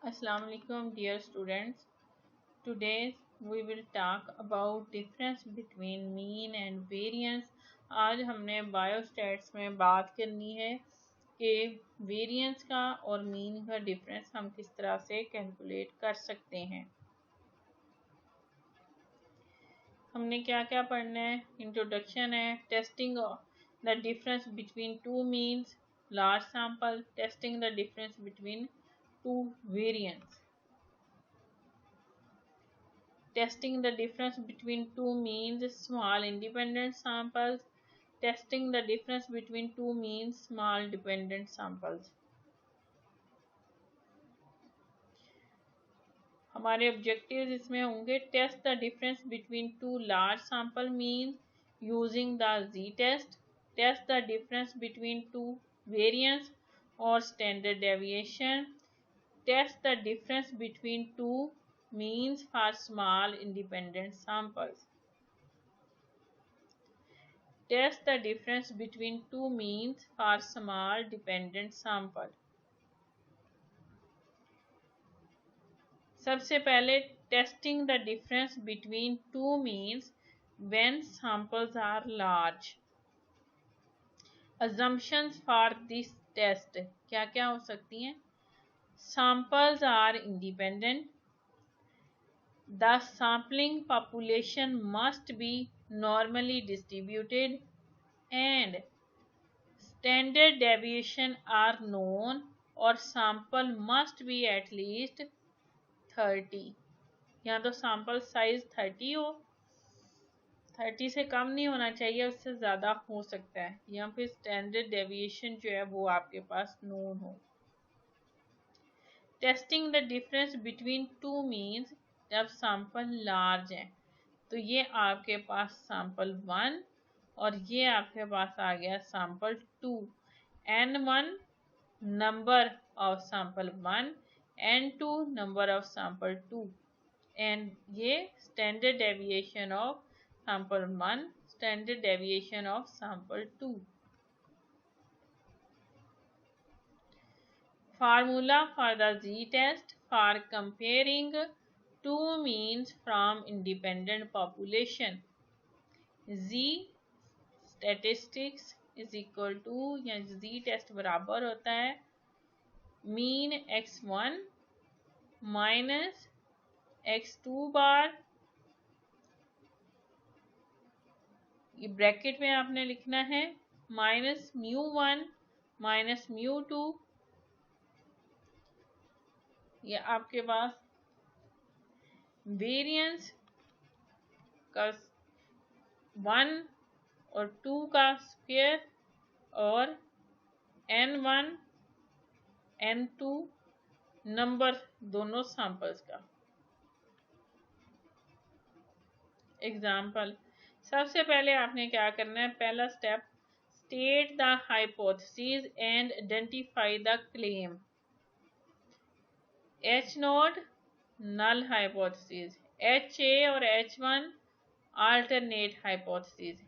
Assalamu alaikum dear students. Today we will talk about difference between mean and variance. आज हमने biostats में बात करनी है कि वेरिएंस का और मीन का डिफरेंस हम किस तरह से कैलकुलेट कर सकते हैं। हमने क्या क्या पढ़ना है। इंट्रोडक्शन है, testing the difference between two means, large sample, testing the difference between to variants, testing the difference between two means, small independent samples, testing the difference between two means, small dependent samples. हमारे objectives इसमें होंगे test the difference between two large sample mean using the Z test, test the difference between two variance और standard deviation, test the difference between two means for small independent samples. Test the difference between two means for small dependent sample. सबसे पहले testing the difference between two means when samples are large. Assumptions for this test क्या क्या हो सकती हैं? Samples are independent. The sampling population must be normally distributed and standard deviation are known और sample must be at least 30. यहाँ तो sample size 30 हो, 30 से कम नहीं होना चाहिए, उससे ज़्यादा हो सकता है। यहाँ पे standard deviation जो है वो आपके पास known हो। Testing the difference between two means जब sample large है, तो ये आपके पास sample 1 और ये आपके पास आ गया sample 2. N1 number of sample 1, N2 number of sample 2, and ये standard deviation of sample 1, standard deviation of sample 2. Formula for the z-test for comparing two means from independent population. Z statistics is equal to या z-test बराबर होता है mean x1 minus x2 बार, ये bracket में आपने लिखना है, माइनस μ1 माइनस μ2, ये आपके पास वेरिएंस का 1 और 2 का स्क्वायर और n1 n2 नंबर दोनों सैंपल्स का। एग्जाम्पल, सबसे पहले आपने क्या करना है, पहला step, state the hypothesis and identify the claim. H0 null hypothesis, HA और H1 अल्टरनेट हाइपोथेसिस।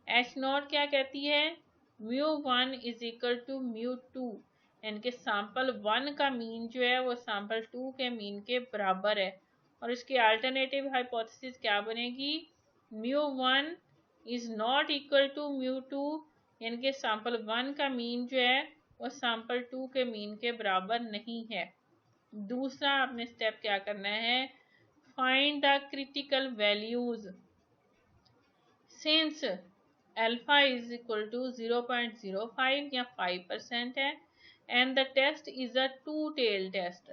H0 क्या कहती है, μ1 इज इक्वल टू μ2, यानी कि सैंपल 1 का मीन जो है वो सैंपल 2 के मीन के बराबर है, और इसकी अल्टरनेटिव हाइपोथेसिस क्या बनेगी, μ1 इज नॉट इक्वल टू μ2, यानी कि सैंपल 1 का मीन जो है वो सैंपल 2 के मीन के बराबर नहीं है। दूसरा आपने स्टेप क्या करना है, find the critical values since alpha is equal to 0.05 या 5% है and the test is a two-tail test.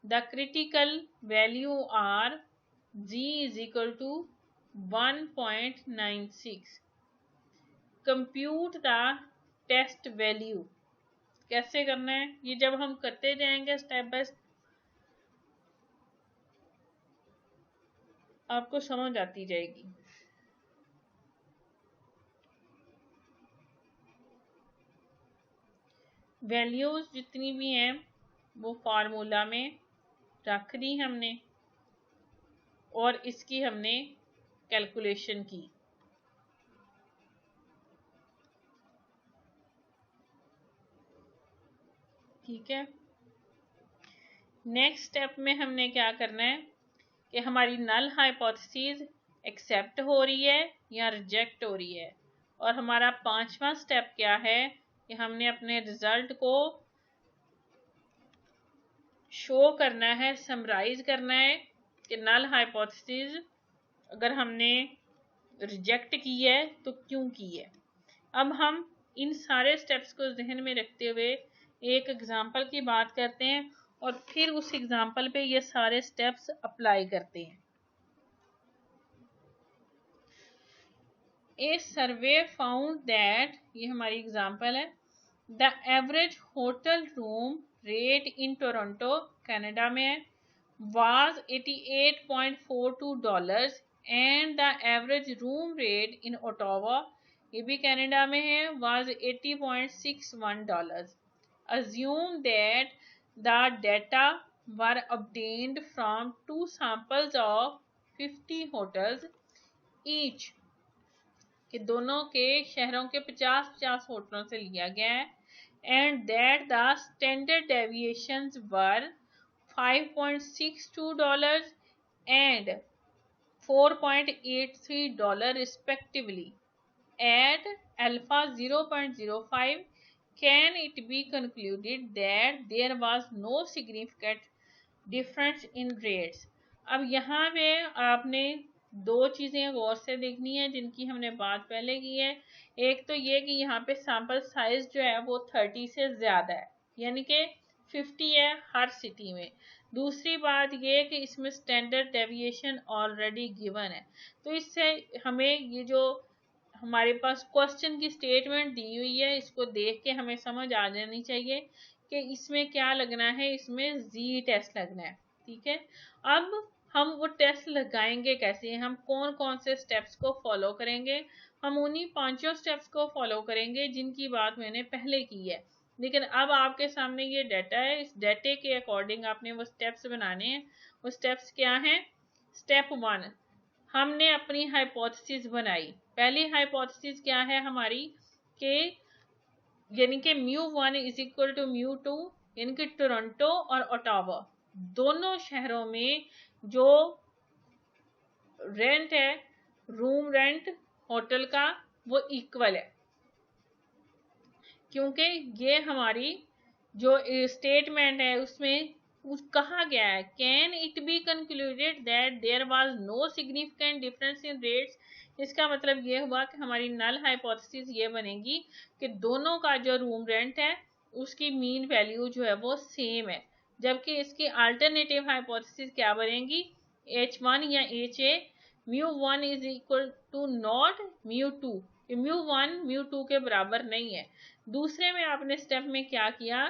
The critical value are G is equal to 1.96. Compute the test value. कैसे करना है, ये जब हम करते जाएंगे स्टेप बाय स्टेप आपको समझ आती जाएगी। वैल्यूज जितनी भी हैं वो फार्मूला में रख दी हमने और इसकी हमने कैलकुलेशन की। ठीक है, नेक्स्ट स्टेप में हमने क्या करना है कि हमारी नल हाइपोथेसिस एक्सेप्ट हो रही है या रिजेक्ट हो रही है। और हमारा पांचवा स्टेप क्या है कि हमने अपने रिजल्ट को शो करना है, समराइज करना है कि नल हाइपोथेसिस अगर हमने रिजेक्ट की है तो क्यों की है। अब हम इन सारे स्टेप्स को जहन में रखते हुए एक एग्जांपल की बात करते हैं और फिर उस एग्जांपल पे ये सारे स्टेप्स अप्लाई करते हैं। ए सर्वे फाउंड दैट, ये हमारी एग्जांपल है, the average hotel room rate in Toronto Canada में है was $88.42 and the average room rate in Ottawa, ये भी कनाडा में है, was $80.61. Assume that the data were obtained from 2 samples of 50 hotels each, कि दोनों के शहरों के 50-50 होटलों से लिया गया है, and that the standard deviations were $5.62 and $4.83 respectively. At alpha 0.05, can it be concluded that there was no significant difference in rates? अब यहाँ पे आपने दो चीज़ें गौर से देखनी है जिनकी हमने बात पहले की है। एक तो ये कि यहाँ पे सैंपल साइज जो है वो 30 से ज़्यादा है, यानी कि 50 है हर सिटी में। दूसरी बात ये कि इसमें स्टैंडर्ड डेविएशन ऑलरेडी गिवन है, तो इससे हमें ये जो हमारे पास क्वेश्चन की स्टेटमेंट दी हुई है इसको देख के हमें समझ आ जानी चाहिए कि इसमें क्या लगना है, इसमें जी टेस्ट लगना है। ठीक है, अब हम वो टेस्ट लगाएंगे कैसे, हम कौन कौन से स्टेप्स को फॉलो करेंगे। हम उन्हीं पांचों स्टेप्स को फॉलो करेंगे जिनकी बात मैंने पहले की है, लेकिन अब आपके सामने ये डाटा है, इस डाटे के अकॉर्डिंग आपने वो स्टेप्स बनाने हैं। वो स्टेप्स क्या हैं? स्टेप 1, हमने अपनी हाइपोथेसिस बनाई। पहली हाइपोथेसिस क्या है हमारी कि यानी कि μ1 इज इक्वल टू μ2, यानी कि टोरंटो और ओटावा दोनों शहरों में जो रेंट है, रूम रेंट होटल का, वो इक्वल है, क्योंकि ये हमारी जो स्टेटमेंट है उसमें कहा गया है can it be concluded that there was no significant difference in rates. इसका मतलब ये हुआ कि हमारी नल हाइपोथेसिस ये बनेगी कि दोनों का जो रूम रेंट है उसकी मीन वैल्यू जो है वो सेम है, जबकि इसकी अल्टरनेटिव हाइपोथेसिस क्या बनेगी, H1 या HA μ1 is equal to not μ2, μ1 μ2 के बराबर नहीं है। दूसरे में आपने स्टेप में क्या किया,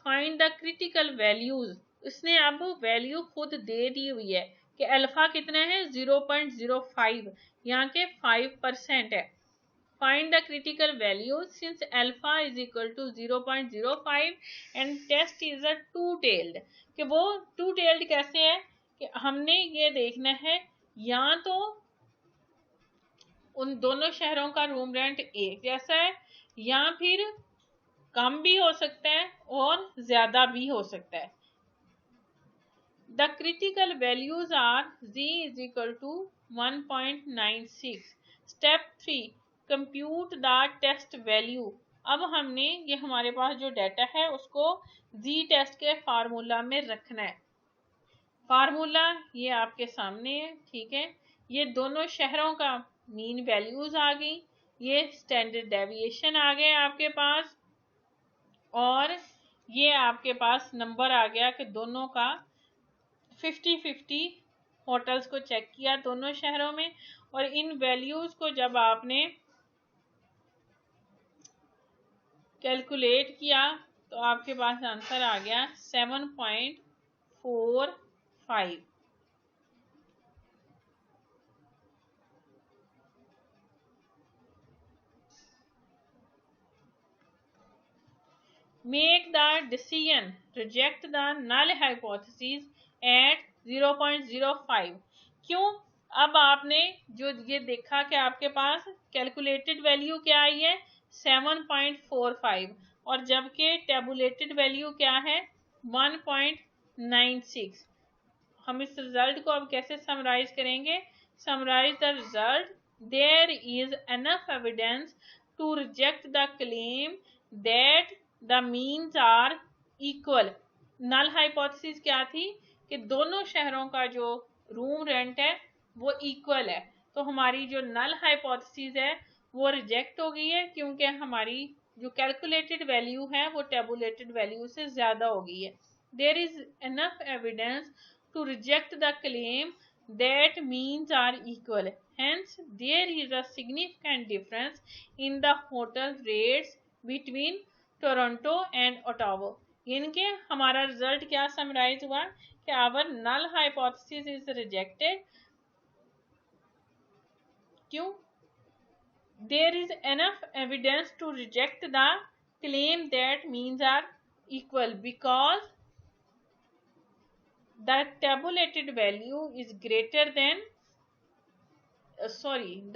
फाइंड द क्रिटिकल वैल्यूज। उसने अब वैल्यू खुद दे दी हुई है कि अल्फा कितना है 0.05, यहाँ के 5% है। Find the critical values since alpha is equal to 0.05 and test is a two tailed, कि वो टू टेल्ड कैसे है कि हमने ये देखना है या तो उन दोनों शहरों का रूम रेंट एक जैसा है या फिर कम भी हो सकता है और ज्यादा भी हो सकता है। The critical values are z is equal to 1.96। Step 3, compute the test value. अब हमने ये हमारे पास जो डाटा है उसको z टेस्ट के फार्मूला में रखना है। फार्मूला ये आपके सामने है, ठीक है। ये दोनों शहरों का मीन वैल्यूज आ गई, ये स्टैंडर्ड डेविएशन आ गए आपके पास, और ये आपके पास नंबर आ गया कि दोनों का 50-50 होटल्स को चेक किया दोनों शहरों में, और इन वैल्यूज को जब आपने कैलकुलेट किया तो आपके पास आंसर आ गया 7.45। Make the decision, reject the null hypothesis at 0.05। क्यों? अब आपने जो ये देखा कि आपके पास कैलकुलेटेड वैल्यू क्या आई है 7.45, और जबकि टेबुलेटेड वैल्यू क्या है 1.96। 96। हम इस रिजल्ट को अब कैसे समराइज करेंगे? Summarize the result, there is enough evidence to reject the claim that the means are equal. Null hypothesis क्या थी? कि दोनों शहरों का जो रूम रेंट है वो इक्वल है। तो हमारी जो नल हाइपोथेसिस है वो रिजेक्ट हो गई है, क्योंकि हमारी जो कैलकुलेटेड वैल्यू है वो टेबुलेटेड वैल्यू से ज़्यादा हो गई है। There is enough evidence to reject the claim that means are equal. Hence, there is a significant difference in the hotel rates between Toronto and Ottawa. यानी कि हमारा रिजल्ट क्या समराइज हुआ कि our null hypothesis is rejected. क्यों? There is enough evidence to reject the claim that means are equal because the tabulated value is greater than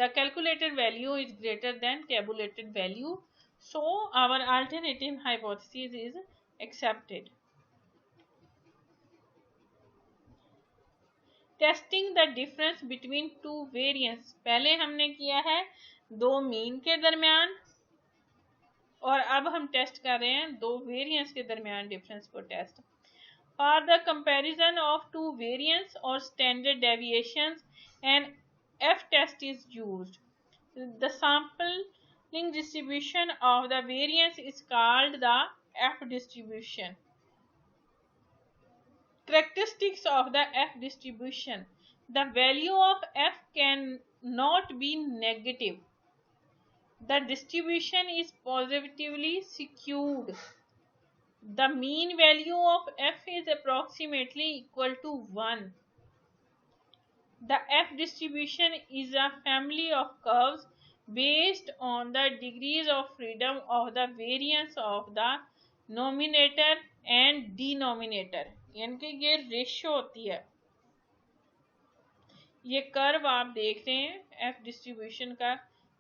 the calculated value is greater than tabulated value, so our alternative hypothesis is accepted. Testing the difference between two variance, पहले हमने किया है दो mean के दरमियान, और अब हम टेस्ट कर रहे हैं दो वेरिएंस के दरमियान डिफरेंस को test. For the comparison of two variance और standard deviations and F test is used. The sampling distribution of the variance is called the F distribution. Characteristics of the F distribution. The value of F cannot be negative. The distribution is positively skewed. The mean value of F is approximately equal to 1. The F distribution is a family of curves based on the degrees of freedom of the variance of the numerator and denominator, यानी कि ये ratio होती है। ये curve आप देख रहे हैं F डिस्ट्रीब्यूशन का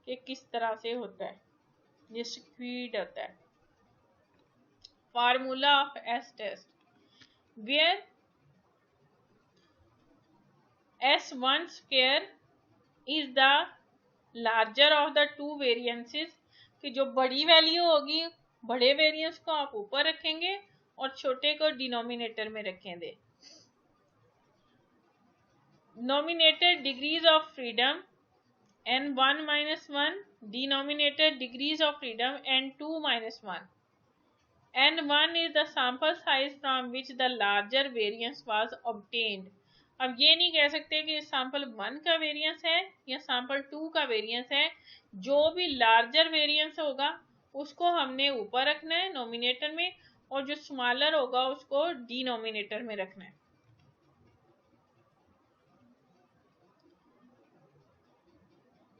कि किस तरह से होता है, ये स्क्वीड होता है। Formula of S test, where S1 square is the larger of the two variances, कि जो बड़ी वैल्यू होगी बड़े वेरिएंस को आप ऊपर रखेंगे और छोटे को डिनोमिनेटर में रखेंगे। Nominator degrees of freedom n1 minus 1, denominator degrees of freedom n2 minus 1. n1 is the sample size from which the larger variance was obtained. अब ये नहीं कह सकते कि सैंपल 1 का वेरिएंस है या सैंपल 2 का वेरिएंस है। जो भी लार्जर वेरिएंस होगा उसको हमने ऊपर रखना है नोमिनेटर में, और जो स्मॉलर होगा उसको डिनोमिनेटर में रखना है।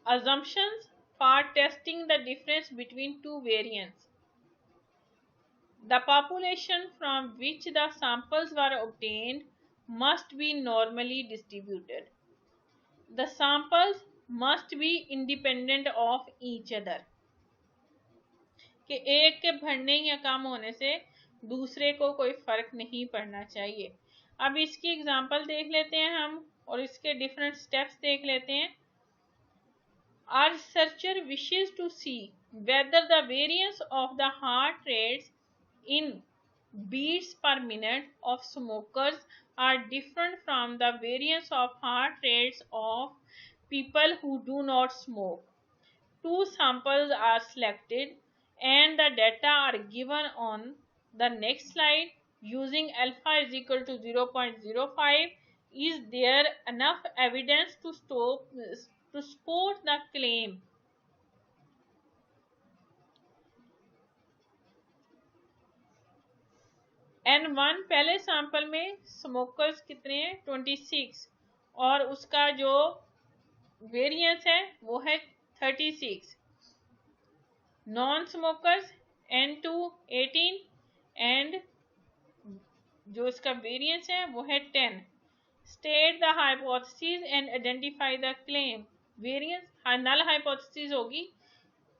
Assumptions for testing the difference between two variants. The population from which the samples were obtained must be normally distributed. The samples must be independent of each other. कि एक के बढ़ने या कम होने से दूसरे को कोई फर्क नहीं पड़ना चाहिए। अब इसकी एग्जांपल देख लेते हैं हम और इसके डिफरेंट स्टेप्स देख लेते हैं। Our researcher wishes to see whether the variance of the heart rates in beats per minute of smokers are different from the variance of heart rates of people who do not smoke. Two samples are selected and the data are given on the next slide. Using alpha is equal to 0.05, is there enough evidence to support the claim? N1 पहले sample में smokers कितने हैं 26, और उसका जो variance है वो है 36। नॉन स्मोकर्स N2 18 एंड जो इसका वेरिएंस है वो है 10। State the hypothesis and identify the claim. Variance null hypothesis होगी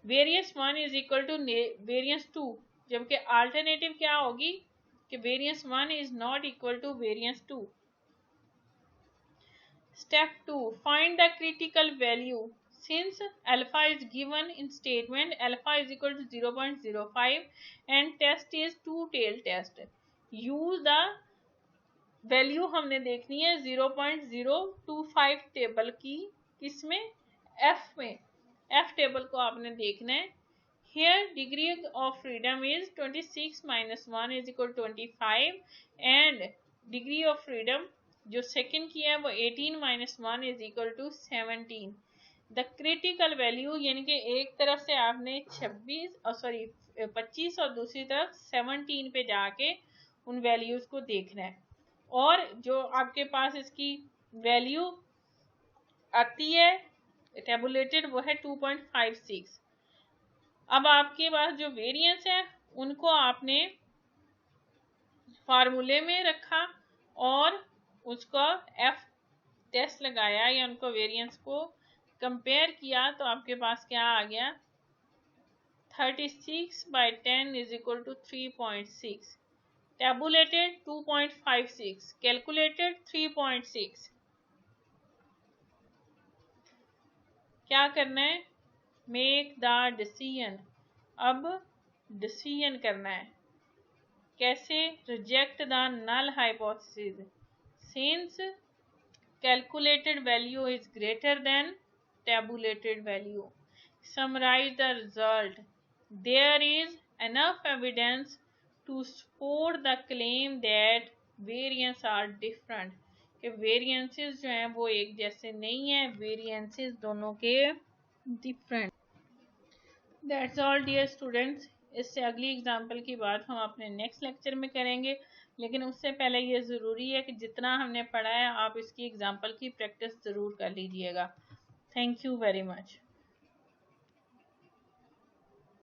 variance 1 is equal to variance 2, जबकि अल्टरनेटिव क्या होगी कि variance 1 is not equal to variance 2। Step 2. Find the critical value. Since alpha is given in statement, alpha is equal to 0.05 and test is two-tailed test. Use the value हमने देखनी है 0.025 table की, किसमें, F में, F table को आपने देखना है। Here degree of freedom is 26 minus 1 is equal to 25 and degree of freedom जो सेकंड की है वो 18 minus 1 is equal to 17। The critical value यानी कि एक तरफ से आपने 25 और दूसरी तरफ 17 पे जाके उन वैल्यूज को देखना है, और जो आपके पास इसकी वैल्यू आती है टेबुलेटेड वो है 2.56। अब आपके पास जो वेरिएंस है उनको आपने फार्मूले में रखा और उसका एफ टेस्ट लगाया या उनको वेरिएंस को कंपेयर किया, तो आपके पास क्या आ गया, 36/10 is equal to 3.6, tabulated 2.56, calculated 3.6। क्या करना है, मेक द डिसीजन। अब डिसीजन करना है कैसे, reject the null hypothesis since calculated value is greater than tabulated value. Summarize the result. There is enough evidence to support the claim that variants are different. कि variances जो हैं वो एक जैसे नहीं है, variances दोनों के different. That's all dear students. इससे अगली एग्जाम्पल की बात हम अपने नेक्स्ट लेक्चर में करेंगे, लेकिन उससे पहले ये ज़रूरी है कि जितना हमने पढ़ा है आप इसकी एग्जाम्पल की प्रैक्टिस ज़रूर कर लीजिएगा। Thank you very much.